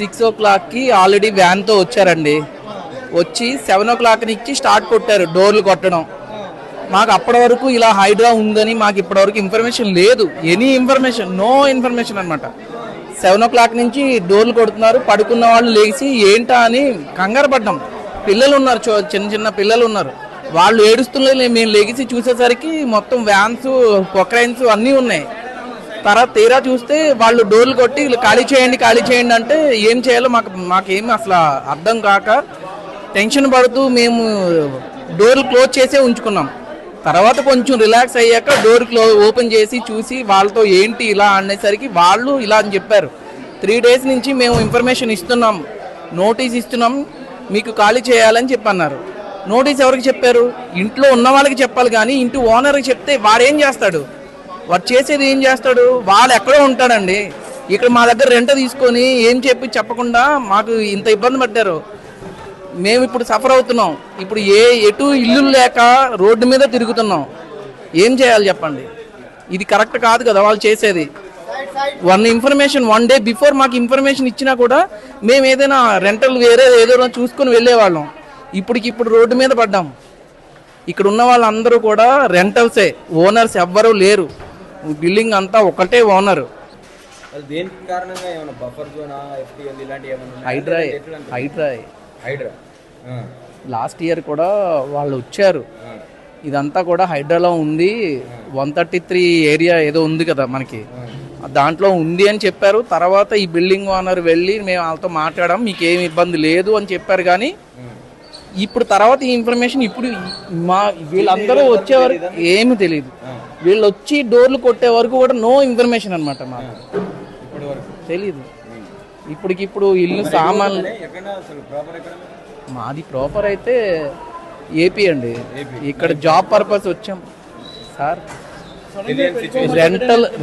6 o'clockకి already వ్యాన్తో వచ్చారండి. వచ్చి 7 o'clock నుంచి స్టార్ట్ కొట్టారు డోర్లు కొట్టడం. మాకు అప్పటి వరకు ఇలా హైడ్రా ఉందని మాకు ఇప్పటివరకు ఇన్ఫర్మేషన్ లేదు. ఎనీ ఇన్ఫర్మేషన్, నో ఇన్ఫర్మేషన్ అనమాట. 7 o'clock నుంచి డోర్లు కొడుతున్నారు. పడుకున్న వాళ్ళు లేచి ఏంటా అని కంగారు పడ్డాం. పిల్లలు ఉన్నారు, చిన్న చిన్న పిల్లలు ఉన్నారు. వాళ్ళు ఏడుస్తున్నారు. మేము లేచి చూసేసరికి మొత్తం వ్యాన్స్, పొక్రైన్స్ అన్నీ ఉన్నాయి. తర్వాత తీరా చూస్తే వాళ్ళు డోర్లు కొట్టి ఖాళీ చేయండి అంటే ఏం చేయాలో మాకేమి అసలు అర్థం కాక టెన్షన్ పడుతూ మేము డోర్లు క్లోజ్ చేసే ఉంచుకున్నాం. తర్వాత కొంచెం రిలాక్స్ అయ్యాక డోర్ ఓపెన్ చేసి చూసి వాళ్ళతో ఏంటి ఇలా అనేసరికి వాళ్ళు ఇలా అని చెప్పారు. 3 days నుంచి మేము ఇన్ఫర్మేషన్ ఇస్తున్నాం, నోటీస్ ఇస్తున్నాం, మీకు ఖాళీ చేయాలని చెప్పన్నారు. నోటీస్ ఎవరికి చెప్పారు? ఇంట్లో ఉన్న వాళ్ళకి చెప్పాలి, కానీ ఇంటి ఓనర్కి చెప్తే వాడేం చేస్తాడు? వాడు చేసేది ఏం చేస్తాడు? వాడు ఎక్కడో ఉంటాడండి. ఇక్కడ మా దగ్గర రెంట్ తీసుకొని ఏం చెప్పకుండా మాకు ఇంత ఇబ్బంది పడ్డారు. మేము ఇప్పుడు సఫర్ అవుతున్నాం. ఇప్పుడు ఎటు ఇల్లు లేక రోడ్డు మీద తిరుగుతున్నాం. ఏం చేయాలి చెప్పండి? ఇది కరెక్ట్ కాదు కదా వాళ్ళు చేసేది. ఇన్ఫర్మేషన్ 1 day బిఫోర్ మాకు ఇన్ఫర్మేషన్ ఇచ్చినా కూడా మేము ఏదైనా రెంటల్ వేరే ఏదో చూసుకొని వెళ్ళేవాళ్ళం. ఇప్పుడు రోడ్డు మీద పడ్డాం. ఇక్కడ ఉన్న వాళ్ళందరూ కూడా రెంటల్సే, ఓనర్స్ ఎవ్వరూ లేరు. బిల్డింగ్ అంతా ఒకటే ఓనరు. హైడ్రా లాస్ట్ ఇయర్ కూడా వాళ్ళు వచ్చారు. ఇదంతా కూడా హైడ్రాలో ఉంది. 133 ఏరియా ఏదో ఉంది కదా మనకి, దాంట్లో ఉంది అని చెప్పారు. తర్వాత ఈ బిల్డింగ్ ఓనర్ వెళ్ళి మేము వాళ్ళతో మాట్లాడాం, మీకు ఏమి ఇబ్బంది లేదు అని చెప్పారు. కానీ ఇప్పుడు తర్వాత ఈ ఇన్ఫర్మేషన్ ఇప్పుడు వీళ్ళందరూ వచ్చే వరకు ఏమి తెలియదు. వీళ్ళు వచ్చి డోర్లు కొట్టే వరకు కూడా నో ఇన్ఫర్మేషన్ అనమాట. మాకు తెలీదు. ఇప్పుడు ఇల్లు సామాన్లు. మాది ప్రాపర్ అయితే ఏపీ అండి. ఇక్కడ జాబ్ పర్పస్ వచ్చాం సార్.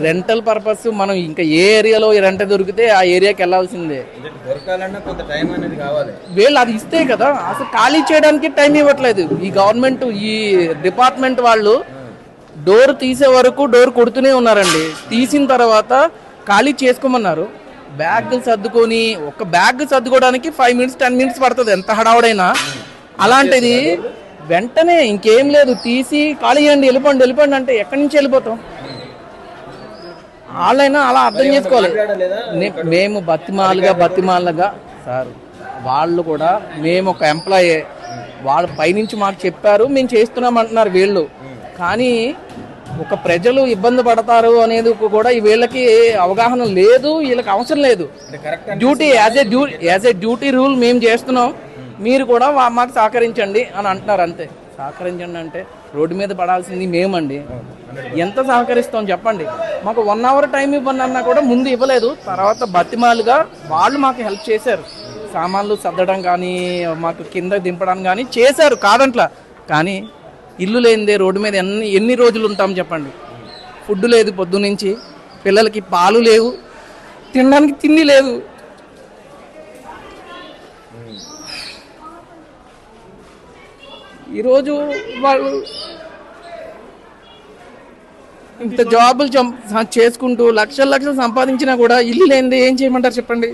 రెంటల్ పర్పస్ మనం ఇంకా ఏ ఏరియాలో రెంట్ దొరికితే ఆ ఏరియాకి వెళ్ళాల్సిందే. వీళ్ళు అది ఇస్తే కదా. అసలు ఖాళీ చేయడానికి టైం ఇవ్వట్లేదు ఈ గవర్నమెంట్. ఈ డిపార్ట్మెంట్ వాళ్ళు డోర్ తీసే వరకు డోర్ కొడుతూనే ఉన్నారండి. తీసిన తర్వాత ఖాళీ చేసుకోమన్నారు. బ్యాగ్ సర్దుకొని, ఒక బ్యాగ్ సర్దుకోవడానికి 5 minutes 10 minutes పడుతుంది, ఎంత హడావుడైనా. అలాంటిది వెంటనే ఇంకేం లేదు, తీసి ఖాళీ చేయండి, వెళ్ళిపోండి అంటే ఎక్కడి నుంచి వెళ్ళిపోతాం? వాళ్ళైనా అలా అర్థం చేసుకోవాలి. మేము బతిమాలుగా సార్, వాళ్ళు కూడా మేము ఒక ఎంప్లాయే, వాళ్ళు పైనుంచి మాకు చెప్పారు, మేము చేస్తున్నాం అంటున్నారు వీళ్ళు. కానీ ఒక ప్రజలు ఇబ్బంది పడతారు అనేది కూడా వీళ్ళకి అవగాహన లేదు, వీళ్ళకి అవసరం లేదు. Duty as a duty rule మేము చేస్తున్నాం, మీరు కూడా మాకు సహకరించండి అని అంటున్నారు. అంతే. సహకరించండి అంటే రోడ్డు మీద పడాల్సింది మేమండి. ఎంత సహకరిస్తాం చెప్పండి? మాకు 1 hour టైం ఇవ్వండి అన్నా కూడా ముందు ఇవ్వలేదు. తర్వాత బతిమాలుగా వాళ్ళు మాకు హెల్ప్ చేశారు. సామాన్లు సర్దడం కానీ, మాకు కింద దింపడం కానీ చేశారు, కాదంట్లా. కానీ ఇల్లు లేనిదే రోడ్డు మీద ఎన్ని రోజులు ఉంటాం చెప్పండి? ఫుడ్ లేదు, పొద్దునుంచి పిల్లలకి పాలు లేవు, తినడానికి తిండి లేదు. ఈరోజు వాళ్ళు ఇంత జాబులు చేసుకుంటూ లక్షలు సంపాదించినా కూడా ఇల్లు లేనిదే ఏం చేయమంటారు చెప్పండి?